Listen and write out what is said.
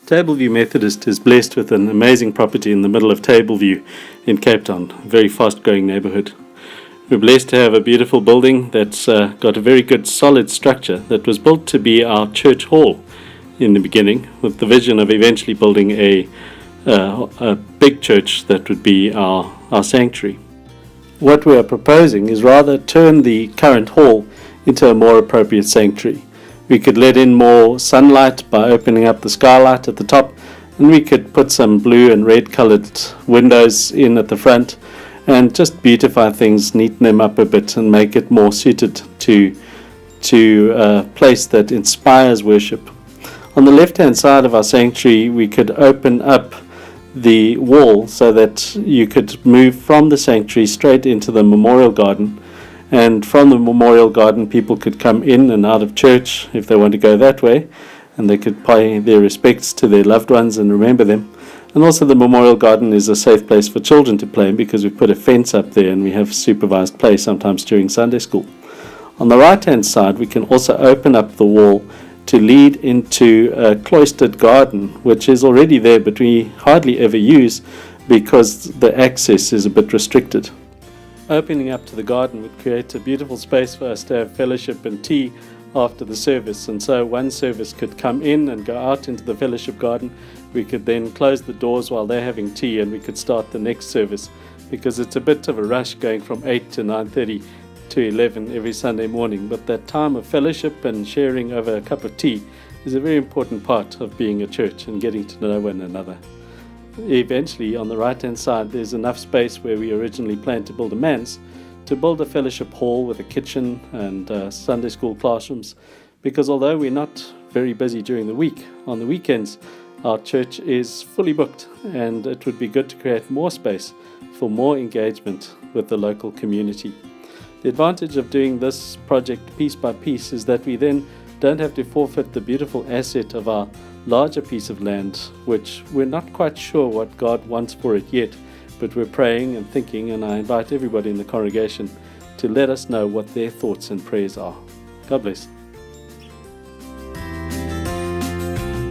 Tableview Methodist is blessed with an amazing property in the middle of Tableview in Cape Town, a very fast-growing neighbourhood. We're blessed to have a beautiful building that's got a very good solid structure that was built to be our church hall in the beginning, with the vision of eventually building a big church that would be our sanctuary. What we are proposing is rather turn the current hall into a more appropriate sanctuary. We could let in more sunlight by opening up the skylight at the top, and we could put some blue and red coloured windows in at the front and just beautify things, neaten them up a bit and make it more suited to a place that inspires worship. On the left hand side of our sanctuary we could open up the wall so that you could move from the sanctuary straight into the memorial garden. And from the memorial garden people could come in and out of church if they want to go that way, and they could pay their respects to their loved ones and remember them. And also the memorial garden is a safe place for children to play in because we've put a fence up there and we have supervised play sometimes during Sunday school. On the right hand side we can also open up the wall to lead into a cloistered garden, which is already there but we hardly ever use because the access is a bit restricted. Opening up to the garden would create a beautiful space for us to have fellowship and tea after the service, and so one service could come in and go out into the fellowship garden. We could then close the doors while they're having tea and we could start the next service, because it's a bit of a rush going from 8 to 9:30 to 11 every Sunday morning, but that time of fellowship and sharing over a cup of tea is a very important part of being a church and getting to know one another. Eventually, on the right hand side there's enough space where we originally planned to build a manse to build a fellowship hall with a kitchen and Sunday school classrooms, because although we're not very busy during the week, on the weekends our church is fully booked, and it would be good to create more space for more engagement with the local community. The advantage of doing this project piece by piece is that we then don't have to forfeit the beautiful asset of our larger piece of land, which we're not quite sure what God wants for it yet, but we're praying and thinking, and I invite everybody in the congregation to let us know what their thoughts and prayers are. God bless.